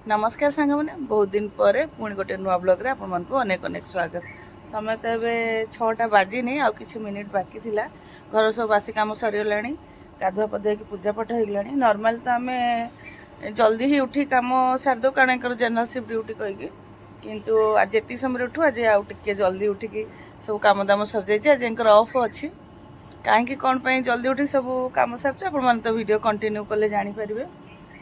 नमस्कार सांग मैंने बहुत दिन पर पुणी गोटे नुआ ब्लॉग रे आपण मानक अनेक अनेक स्वागत। समय तो ए 6टा बाजी नहीं आ किछि मिनिट बाकी थिला। घर सब बासी काम सरीगला गाधुआ पधुआ की पूजा पाठ हो गलानी। नॉर्मल तो आम जल्दी ही उठी काम सारद कारण जनरल शिफ्ट ड्यूटी कहीकि किंतु आज एति समय उठू आज आउ टिके जल्दी उठिकी सब काम दाम सर जाइए। आज एंकर ऑफ अच्छी कहीं कौन जल्दी उठी सब कम सारे आप तो वीडियो कंटिन्यू कले जानीपारे।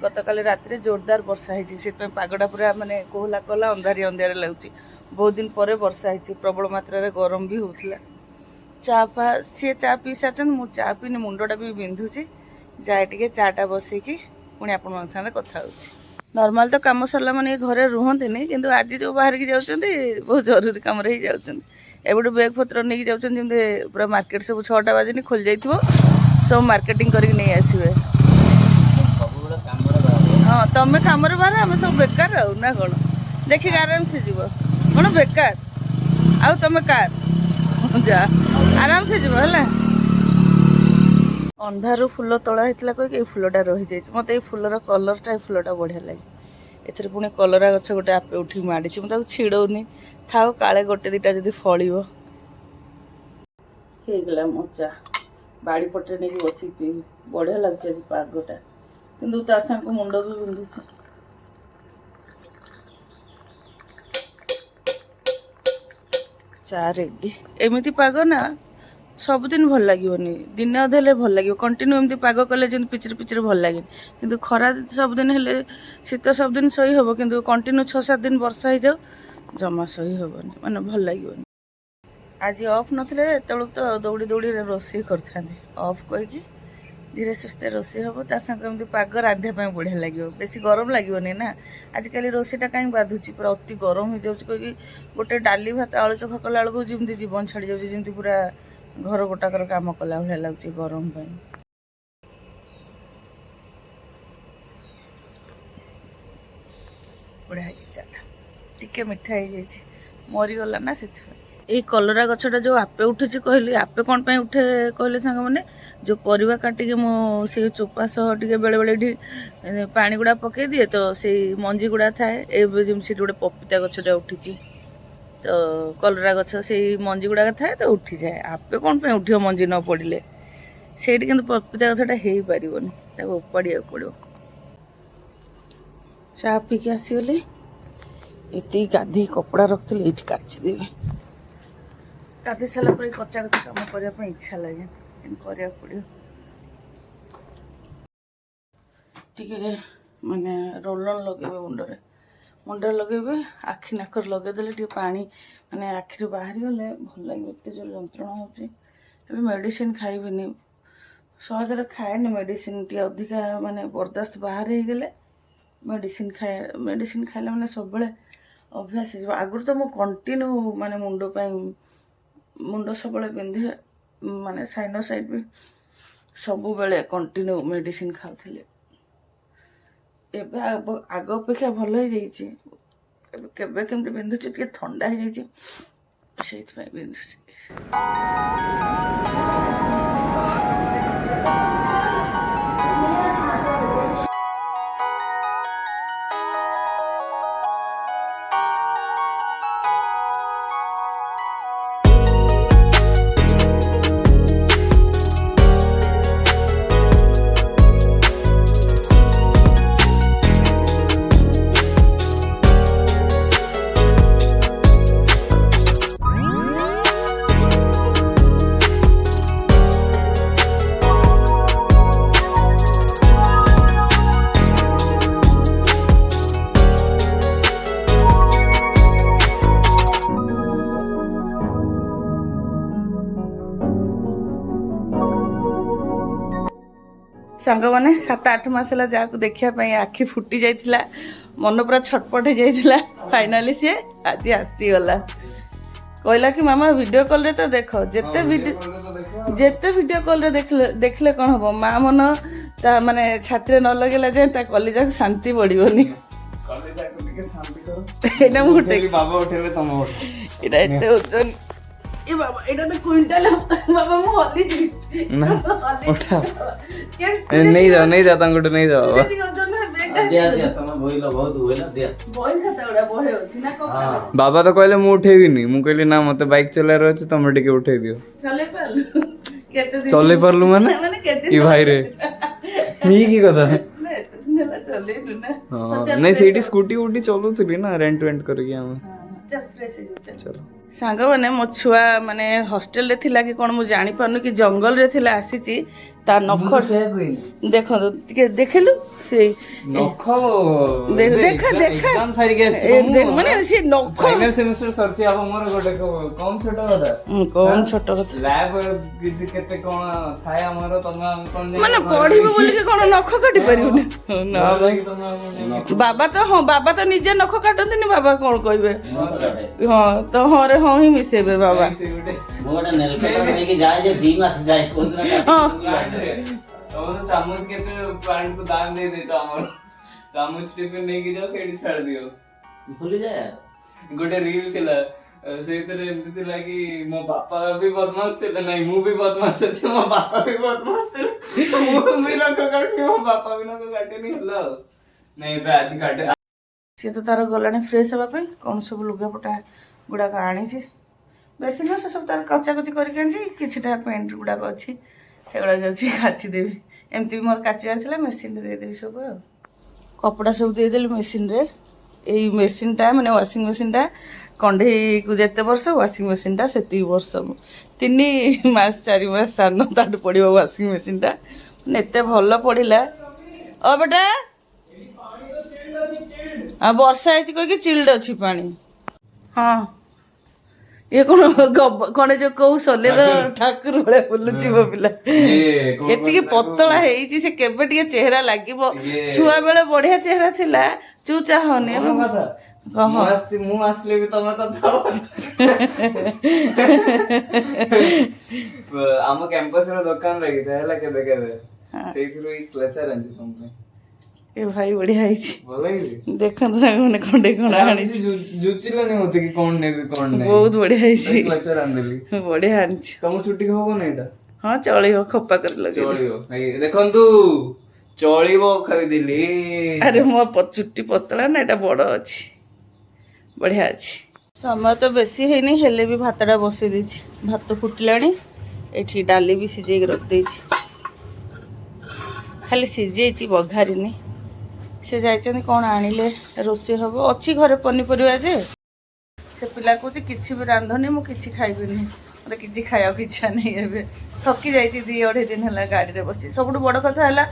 गत काली रात जोरदार वर्षा होती पागटा पूरा माने कोहला कोहला अंधारी अंधारे लगुच। बहुत दिन पर वर्षा होती प्रबल मात्रा गरम भी होता। चा फा सी चा पी सारे मु चा पीनी मुंडटा भी बिंधुची जाए टे चाटा बसैकी पुणी आप कथा नॉर्मल तो कम सरला मैंने घरे रुहते नहीं किंतु आज जो बाहर की जाऊँगी बहुत जरूरी कम ही जाऊँगी। एबुठू बैग पत्र नहीं जाऊँगी पूरा मार्केट सब 6टा बाजे खोल जाइए सब मार्केटिंग करके नहीं आसवे। हाँ तुम कम बाहर आम सब बेकार आउ ना कौन देखिए आराम से जीव कौन बेकार आउ तुम कार जा आराम से जीव है। अंधारू फुल तोड़ा होता कहीकि फुलटा रही जाए मत ये फुलर कलरटा फुलटा बढ़िया लगे। एथर पुणी कलरा गछ गोटे आपे उठी माड़ी मुझे छिड़ौनी थाओ काले गोटे दीटा जब फल होगला मो चा बाड़ी पटे नहीं बस पी बढ़िया लगे आज पागटा किंतु ता संग मुंड भी बिंधु। चा रेडी एमती पाग ना सबुदिन भल लगे दिन अधे भल लगे कंटिन्यू एमती पाग कले जो पिचर पिचर भल लगे किंतु खरा सबुदिन हेले शीत सबुदिन सही हम किंतु कंटिन्यू 6-7 दिन वर्षा हो जाओ जमा सही हेनी माने भल लगे। आज ऑफ नथिले तळु तो दौड़ी दौड़ी रोषे करते ऑफ कहीकि धीरे सुस्थे रोषे हम ताकि पाग रांधिया बढ़िया लगे बेसी गरम लगे ना। आजिकल रोषेटा कहीं बाधुची पूरा अति गरम हो जाऊँगी कहीं गोटे डाली भात आलू चोखा कला बेलू जमी जीवन छाड़ी जाऊँगी पूरा घर गोटाकर काम कला भाया लगे गरम बढ़िया चाटा टिके मिठा हो जाए मरीगला ना से यही कलरा गछटा जो आपे उठे कहली आपे कौन पे उठे कहले सांग मैंने जो परिवा काटिके से चोपा सह टे बेले बेले पानी गुड़ा पकई दिए तो से मंजी गुड़ा थाए जमी गोटे पपीता गछटा उठी तो कलरा गछ से मंजी गुड़ा थाए तो उठी जाए आपे कौन पे उठ मंजी न पड़े से पपीता गछटा हो पार उपाड़ा पड़ो। चा पीके आसीगले ये गाधी कपड़ा रखी ये काचिदेवी गाधी सारा पर कच्चा कच्चा कम करने इच्छा लगे करा पड़ो। टे माने रोलन लगे मुंडे लगे आखि नाकर लगेदे टे पा माने आखिर बाहरी गले भल लगे एत जो जंत्रणा हो मेडिसिन खाइबी सहजरे खाएनि मेडिसिन टी अधिका माने बर्दाश्त बाहर हो गले मेडिसिन खाए मैंने सब अभ्यास आगुरी तो मुझे कंटिन्यू माने मुंड सब बिंधे माने साइनोसाइड भी सब बेले कंटिन्यू मेडिसिन खाऊले एबे आग अपेक्षा भल हो जाइए केबे केमती बिंधुची टे ठंडा हो जाइए से बिंधुची। सांग मैंने 7-8 मास है जहाँ देखापी आखि फुटी जाइला मन पूरा छटपट हो जाइला फाइनाली सी आज आसीगला कहला कि मामा वीडियो कॉल रे तो देख जिते वीडियो कॉल रे देखले कौन हम माँ मन ता माने छाती न लगेला जाए कलेजा को शांति पड़ोनी ये बाबा এটা তো কুইন্টাল বাবা মু হলি জি না ওঠা नहीं जाओ तांगोटे नहीं जाओ যদি ওজন বেগ बाबा तो कहले मु उठेबिनी मु कहली ना मते बाइक चलार अछि तमे टिके उठेइ दियो चले परलु माने ई भाई रे ई की कथा नहीं सेठी स्कूटी उटी चलुथली ना रेंट करके हम चलो सांग मैंने मो छुआ माने हॉस्टल रे थिला कि कोन मु जानि पानु कि जंगल रे थिला आसीची ता नख देखो टिके देखलु से नख देख एग्जाम सारी के देख माने से नख फाइनल सेमेस्टर सरची अब मोर गोटे कम छोट कथा कौन छोट कथा लैब केते कोन थाय हमर तमे कोन माने पढिबो बोली के कोन नख काटी परिउ ना बाबा तो हां बाबा तो निजे नख काटंती बाबा कोन कहबे हां तो हां रे हां ही मिसेबे बाबा मोटा नेल कटर लेके जाए जे 2 मास जाए कोन ना तो चामच के प्लांट को दान दे दे चामच चामच टिफिन नहीं की जाओ सेठी छाड़ दियो भूल जाए गोटे रील थिला से तरे एमती थिला कि मो पापा भी बदमाश थिला नहीं मु भी बदमाश अछि मो पापा भी बदमाश थिला मु भी ना काटे मो पापा भी ना काटे नहीं हला नहीं बे आज काटे से तो तार गलाने फ्रेश हवा पे कौन सब लुगापटा गुड़ाक आनी बेसी नुह से सब तार कचाकची करके किछटा पेंट गुड़ाक अच्छी से गुड़ा जाऊँगी काचिदेवी एमती भी मोर काचार था मेसीन देदेवी सब कपड़ा सब देदेली मेसीन रे यही मेसीनटा माने वाशिंग मेसीनटा कंढे को जिते वर्ष वाशिंग मेसीनटा से वर्ष 3 मास 4 मास सान ताठ पड़ो वाशिंग मेसीनटा एत भल पड़ा ओ बेटा हाँ वर्षा है कह चिल्ड अच्छी पानी हाँ ये कौन जो कौ सोलेर ठाकुर भाया बुलुची मो पिला एति पतला है से केबे टिके चेहरा लागिबो छुआ बेले बढ़िया चेहरा थिला चूचा होनी मु आसले भी तमे कथा आम कैंपस रे दुकान लगी था हला केबे केबे सेइथरो एक क्लेचर आंची तुमसे ए भाई बढ़िया है बोला ही देखन संग माने खंडे कोन आनी जुचिला नहीं होते कि कौन ने भी कौन नहीं बहुत बढ़िया है क्लेचर आंदली बढ़िया आंची तुम छुट्टी होबो नहीं एटा हां चलियो खप्पा कर लगे चलियो भाई देखंतु चलिबो खरीदिली अरे मो चुट्टी पतला ना एटा बड़ अछि बढ़िया अछि समय तो बेसी है नहीं हेले भी भातटा बसई देछि भात फुटलाणी एठी डाली भी सिझे के रख देछि खाली सिझेछि बघारिनी से जाइछन कोन आनिले रोसे हबो अछि घरे पनीपरिया जे से पिला को किछि भी रांधनी मु किछि खाइबिनी मते किछि खाया इच्छा नहीं एबे थकी जाइछि 2-2.5 दिन हला गाड़ी रे बसी सबुठ बड़ कथा हला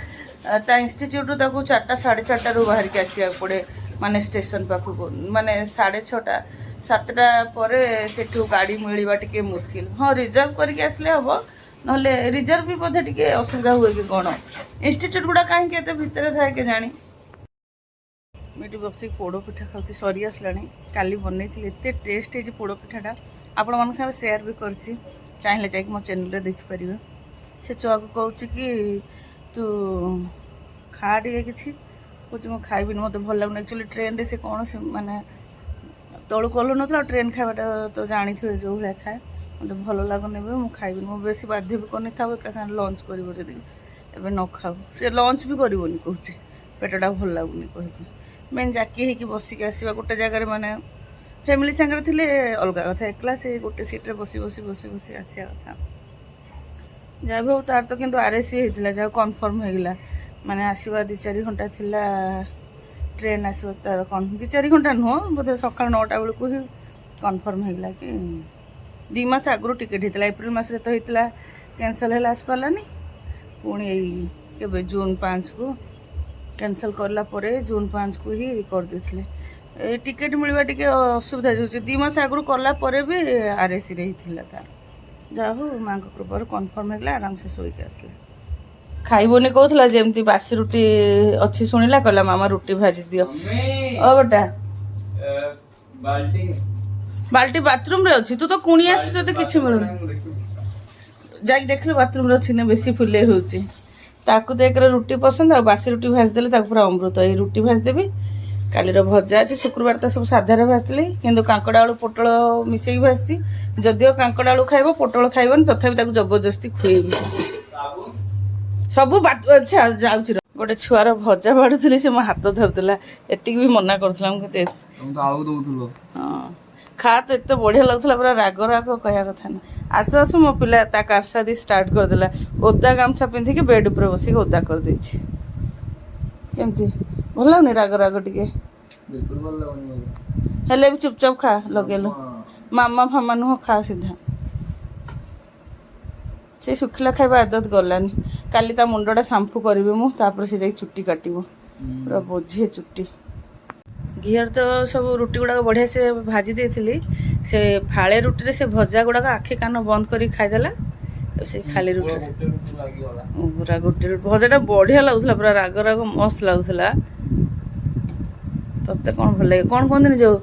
ता इंस्टीट्यूट ताको 4टा 4:30 रु बाहर के आसिया पड़े माने स्टेशन पाखु को माने 6:30 7टा परे सेठू गाड़ी मिलवा टिके मुश्किल हाँ रिजर्व करके आसले हम नहले रिजर्व भी बोधे टिके असुविधा हुए कि कौन इंस्टीट्यूट गुड़ा कहीं एत भितर थाए के जानी मुझे बस पोड़ पिठा खाऊँ सरी आसलानी काली बनई एत टेस्ट है पोड़ पिठाटा आपण मान साथ सेयार भी कर चाहिए जाकि मो चैनल देखिपर से छुआ को कहूँ कि तू खा टे कि मुझे खाइबी मत भल लगुन एक्चुअली ट्रेन रे से कौन से माने तलू कलु ना ट्रेन खावाटा तो जानी थे जो भाया थाए मत भल लगुनि मुझे खाइबी मुझे बेसी बाध्य भी करनी था एका साथ लंच कर न खाऊ से लंच भी करनी कहूँ पेटटा भल लगुनि कह मेन जाकी हो बसिक आसवा गोटे जगार माने फैमिली सागर थे अलग कथा एकला से गोटे सीट्रे बसी बसी बसी बसी आसा कथा जहाँ भी हो तार तो किंतु आरएसी होता जहाँ कन्फर्म होगा माने आसवा 2-4 घंटा थिला ट्रेन आसवा तार 2-4 घंटा नुह बोधे सका 9टा बेलू ही कन्फर्म होगा कि 2 मास आगु टिकेट होता एप्रिल मस तो होता कैंसल है आसपारानी पुणी के जून 5 को कैंसल करला परे जून 5 को ही कर देथिले टिकेट मिलवा टिके असुविधा हो 2 मास आगु कला परे भी आरएसी रे हिथिला तार जा हो माँ को कृपार कन्फर्म होगा आराम से सोईक आसला खाइबनी कहला जमती बासी रुटी अच्छी शुणिला कहला मामा रुटी भाजी दियो ओ बेटा बाल्टी बाथरूम रे अच्छी तू तो कुणी आछ तो किछि मिलुनी जाक देखले बाथरूम रे अछि ने बेसी फुले होउची ताकू देख रुटी पसंद आ बासी रुटी भाज देले ताकू पूरा अमृत ये रुटी भाज देबी काली भजा अच्छे शुक्रवार तो सब साधार भाजती किंतु कांकड़ा आलू पोटल मिसेक भाजती जदिव कांकड़ा आलू खाइब पोटल खाइबन तथापि जबरदस्ती खुएबी सब अच्छा जाऊँ ଗୋଟେ ଛୁଆର ଭଜା ବାଢୁଥିଲି ସେ ମୋ ହାତ ଧରିଥିଲା ଏତିକି ବି ମନା କରୁଥିଲା ମୁଁ କେତେ ଆଳୁ ଦଉଥିଲ ହଁ ଖା ତ ଏତେ ବଢ଼ିଆ ଲାଗୁଥିଲା ପୁରା ରାଗ ରାଗ କହିବା କଥା ନା ଆସୁ ଆସୁ ମୋ ପିଲା ତା କାରସାଦି ଷ୍ଟାର୍ଟ କରିଦେଲା ଓଦା ଗାମୁଛା ପିନ୍ଧିକି ବେଡ୍ ଉପରେ ବସିକି ଓଦା କରିଦେଇଛି କେମିତି ଭଲ ଲାଗୁନି ରାଗ ରାଗ ଟିକେ ହେଲେ ବି ଚୁପଚାପ ଖା ଲଗେଇଲୁ ମାମା ଫାମା ନୁହଁ ଖା ସିଧା ସେ ଶୁଖିଲା ଖାଇବା ଆଦତ ଗଲାନି କାଲି ତା ମୁଣ୍ଡଟା ସାମ୍ପୁ କରିବି ମୁଁ ତାପରେ ସେ ଯାଇକି ଚୁଟି କାଟିବ ପୁରା ବୋଝିଏ ଚୁଟି ଘିଅରେ ତ ସବୁ ରୁଟି ଗୁଡ଼ାକ ବଢ଼ିଆ ସେ ଭାଜି ଦେଇଥିଲି ସେ ଫାଳେ ରୁଟିରେ ସେ ଭଜା ଗୁଡ଼ାକ ଆଖି କାନ ବନ୍ଦ କରିକି ଖାଇଦେଲା ସେ ଖାଲି ରୁଟି ପୁରା ଗୋଟେ ଭଜାଟା ବଢ଼ିଆ ଲାଗୁଥିଲା ପୁରା ରାଗ ରାଗ ମସ୍ତ ଲାଗୁଥିଲା ତତେ କ'ଣ ଭଲ ଲାଗେ କ'ଣ କୁହନ୍ତିନି ଯେଉଁ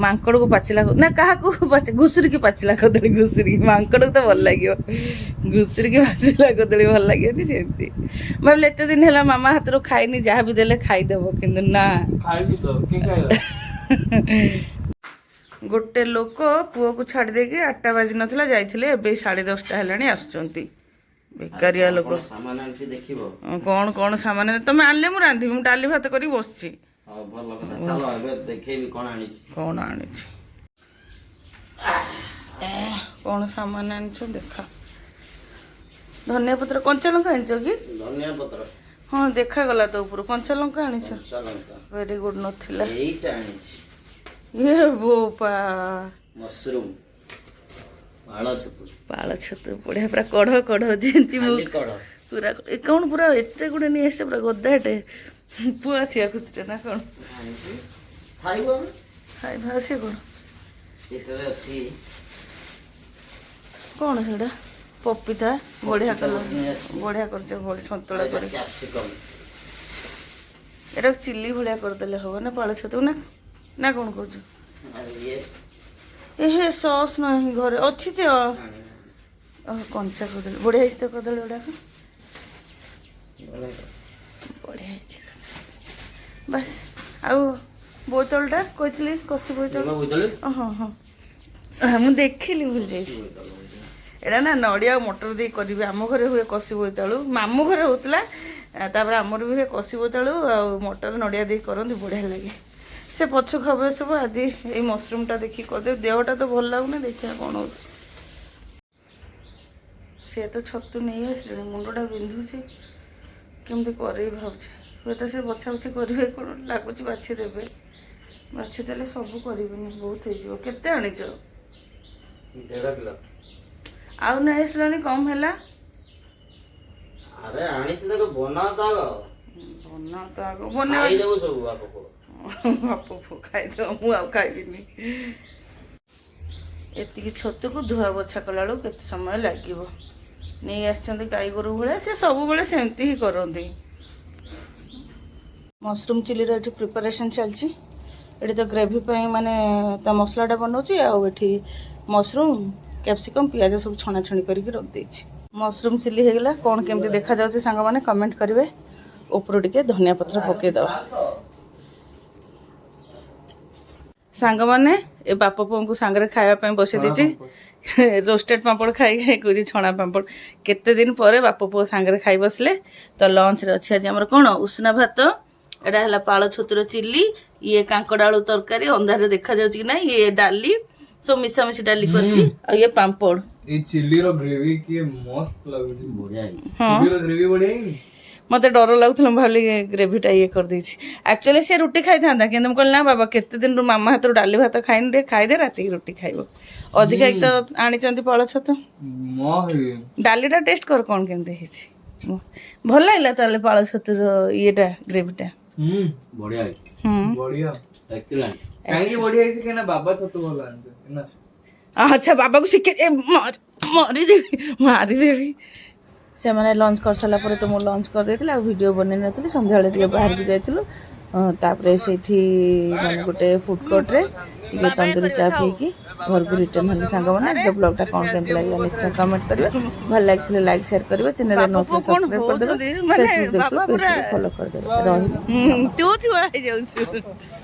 ମାଙ୍କଡ଼କୁ ପାଚିଲା ନା କାହାକୁ ଘୁଷୁରିକି ପାଚିଲା କଦଳୀ ଘୁଷୁରିକି ମାଙ୍କଡ଼କୁ ତ ଭଲ ଲାଗିବ ଘୁଷୁରିକି ପାଚିଲା କଦଳୀ ଭଲ ଲାଗିବନି ସେମିତି ଭାବିଲେ ଏତେ ଦିନ ହେଲା ମାମା ହାତରୁ ଖାଇନି ଯାହା ବି ଦେଲେ ଖାଇଦେବ କିନ୍ତୁ ନା ଗୋଟେ ଲୋକ ପୁଅକୁ ଛାଡ଼ି ଦେଇକି 8ଟା ବାଜି ନଥିଲା ଯାଇଥିଲେ ଏବେ 10:30 ହେଲାଣି ଆସୁଛନ୍ତି ବେକାରିଆ ଲୋକ କ'ଣ କ'ଣ ସାମାନ ତମେ ଆଣିଲେ ମୁଁ ରାନ୍ଧିବି ମୁଁ ଡାଲି ଭାତ କରିକି ବସିଛି କ'ଣ ଆଣିଛି କ'ଣ ସାମାନ ଆଣିଛ ଦେଖା ଧନିଆ ପତ୍ର କଞ୍ଚା ଲଙ୍କା ଆଣିଛ କି ହଁ ଦେଖାଗଲା ତ ଉପରୁ କଞ୍ଚା ଲଙ୍କା ଆଣିଛ ଭେରି ଗୁଡ୍ ନଥିଲା ଇଏ ବୋପା ପାଳ ଛତୁ ବଢ଼ିଆ ପୁରା କଢ଼ କଢ଼ ଯେମିତି ମୁଁ ପୁରା କ'ଣ ପୁରା ଏତେ ଗୁଡ଼େ ନେଇ ଆସିছে ପୁରା ଗଦାଟେ ପୁଅ ଆସିବା ଖୁସିରେ ନା କ'ଣ ଖାଇବା ଆସିବ କ'ଣ ସେଇଟା ପପିତା ବଢ଼ିଆ କଲର ବଢ଼ିଆ କରିଛ ଭଳି ସନ୍ତୁଳା କରି ଏଇଟା ଚିଲି ଭଳିଆ କରିଦେଲେ ହବ ନା ପାଳ ଛତୁ ନା ନା କ'ଣ କହୁଛୁ ଏ ସସ୍ ନାହିଁ ଘରେ ଅଛି ଯେ କଞ୍ଚା କଦଳୀ ବଢ଼ିଆ ହେଇଛି ତ କଦଳୀ ଗୁଡ଼ାକ ବଢ଼ିଆ ହେଇଛି ବାସ୍ ଆଉ ବୋଇତାଳୁଟା କହିଥିଲି କଷି ବୋଇତାଳୁ ହଁ ହଁ ମୁଁ ଦେଖିଲି ଭୁଲି ଯାଇଛି ଏଇଟା ନା ନଡ଼ିଆ ଆଉ ମଟର ଦେଇ କରିବି ଆମ ଘରେ ହୁଏ କଷି ବୋଇତାଳୁ ମାମୁଁ ଘରେ ହେଉଥିଲା ତାପରେ ଆମର ବି ହୁଏ କଷି ବୋଇତାଳୁ ଆଉ ମଟର ନଡ଼ିଆ ଦେଇ କରନ୍ତି ବଢ଼ିଆ ଲାଗେ ସେ ପଛୁ ଖାବେ ସବୁ ଆଜି ଏଇ ମସରୁମ୍ଟା ଦେଖିକି କରିଦେବି ଦେହଟା ତ ଭଲ ଲାଗୁନି ଦେଖିବା କ'ଣ ହେଉଛି ସେ ତ ଛତୁ ନେଇ ଆସିଲେଣି ମୁଣ୍ଡଟା ବିନ୍ଧୁଛି କେମିତି କରିବି ଭାବୁଛି ହୁଏତ ସେ ବଛାବଛି କରିବେ କ'ଣ ଲାଗୁଛି ବାଛି ଦେବେ ବାଛି ଦେଲେ ସବୁ କରିବେନି ବହୁତ ହେଇଯିବ କେତେ ଆଣିଛ 1.5 କିଲୋ ଆଉ ନେଇ ଆସିଲାନି କମ୍ ହେଲା ଆରେ ଆଣିଛି ତାକୁ ବନା ତ ଆଗ ବନା ତ ଆଗ ବନା ଖାଇଦେବୁ ସବୁ ବାପକୁ ବାପକୁ ଖାଇଦେବ ମୁଁ ଆଉ ଖାଇବିନି ଏତିକି ଛତୁକୁ ଧୁଆ ବଛା କଲାବେଳକୁ କେତେ ସମୟ ଲାଗିବ ନେଇ ଆସିଛନ୍ତି ଗାଈ ଗୋରୁ ଭଳିଆ ସେ ସବୁବେଳେ ସେମିତି ହିଁ କରନ୍ତି ମସରୁମ୍ ଚିଲିର ଏଠି ପ୍ରିପାରେସନ୍ ଚାଲିଛି ଏଠି ତ ଗ୍ରେଭି ପାଇଁ ମାନେ ତା ମସଲାଟା ବନାଉଛି ଆଉ ଏଠି ମସରୁମ୍ କ୍ୟାପ୍ସିକମ୍ ପିଆଜ ସବୁ ଛଣାଛଣି କରିକି ରଖିଦେଇଛି ମସରୁମ୍ ଚିଲି ହେଇଗଲା କ'ଣ କେମିତି ଦେଖାଯାଉଛି ସାଙ୍ଗମାନେ କମେଣ୍ଟ କରିବେ ଉପରୁ ଟିକେ ଧନିଆ ପତ୍ର ପକାଇଦେବା ସାଙ୍ଗମାନେ ଏ ବାପ ପୁଅଙ୍କୁ ସାଙ୍ଗରେ ଖାଇବା ପାଇଁ ବସେଇ ଦେଇଛି ରୋଷ୍ଟେଡ୍ ପାମ୍ପଡ଼ ଖାଇ ଖାଇ କହୁଛି ଛଣା ପାମ୍ପଡ଼ କେତେ ଦିନ ପରେ ବାପ ପୁଅ ସାଙ୍ଗରେ ଖାଇ ବସିଲେ ତ ଲଞ୍ଚରେ ଅଛି ଆଜି ଆମର କ'ଣ ଉଷୁନା ଭାତ ଏଇଟା ହେଲା ପାଳ ଛତୁର ଚିଲି ଇଏ କାଙ୍କଡ଼ ଆଳୁ ତରକାରୀ ଅନ୍ଧାରରେ ଦେଖାଯାଉଛି କି ନାହିଁ ଇଏ ଡାଲି ସବୁ ମିଶାମିଶି ଡାଲି କରିଛି ଆଉ ଇଏ ପାମ୍ପଡ଼ ଏଇ ଚିଲିର ଗ୍ରେଭି କି ମସ୍ତ ଲାଗୁଛି ବଢିଆ ହେଇଛି ଚିଲିର ଗ୍ରେଭି ବଢିଆ ହେଇନି ମତେ ଡର ଲାଗୁଥିଲା ମୁଁ ଭାବିଲି ଗ୍ରେଭିଟା ଇଏ କରିଦେଇଛି ଆକ୍ଚୁଆଲି ସେ ରୁଟି ଖାଇଥାନ୍ତା କିନ୍ତୁ ମୁଁ କହିଲି ନା ବାବା କେତେ ଦିନରୁ ମାମା ହାତରୁ ଡାଲି ଭାତ ଖାଇନି ଟିକେ ଖାଇଦେ ରାତିକି ରୁଟି ଖାଇବ ଅଧିକା ତ ଆଣିଛନ୍ତି ପାଳ ଛତୁ ଡାଲିଟା ଟେଷ୍ଟ କର କ'ଣ କେମିତି ହେଇଛି ଭଲ ଲାଗିଲା ତାହେଲେ ପାଳ ଛତୁର ଇଏଟା ଗ୍ରେଭିଟା ବଢିଆ ହେଇଛି ବଢିଆ ଏକ୍ସେଲେଣ୍ଟ କାହିଁକି ବଢିଆ ହେଇଛି କାହିଁକି ନା ବାବା ଛତୁ ଭଲ ଆଣିଛନ୍ତି ନା ଆଚ୍ଛା ବାବାକୁ ଶିଖେ ମାରିଦେବି ସେମାନେ ଲଞ୍ଚ କରିସାରିଲା ପରେ ତ ମୁଁ ଲଞ୍ଚ କରିଦେଇଥିଲି ଆଉ ଭିଡ଼ିଓ ବନେଇ ନଥିଲି ସନ୍ଧ୍ୟାବେଳେ ଟିକେ ବାହାରକୁ ଯାଇଥିଲୁ ତାପରେ ସେଇଠି ମାନେ ଗୋଟେ ଫୁଡ୍ କୋର୍ଟରେ ଟିକେ ତନ୍ଦୁରୀ ଚା ପିଇକି ଘରକୁ ରିଟର୍ନ ହେଲୁ ସାଙ୍ଗମାନେ ଆଜି ବ୍ଲଗ୍ଟା କ'ଣ କେମିତି ଲାଗିଲା ନିଶ୍ଚୟ କମେଣ୍ଟ କରିବେ ଭଲ ଲାଗିଥିଲେ ଲାଇକ୍ ସେୟାର କରିବେ ଚ୍ୟାନେଲରେ ନଥିଲେ ସବସ୍କ୍ରାଇବ୍ କରିଦେବେ ଫେସବୁକ୍ ଦେଖିଲେ ପେଜ୍ ଟିକେ ଫଲୋ କରିଦେବେ ରହିଲି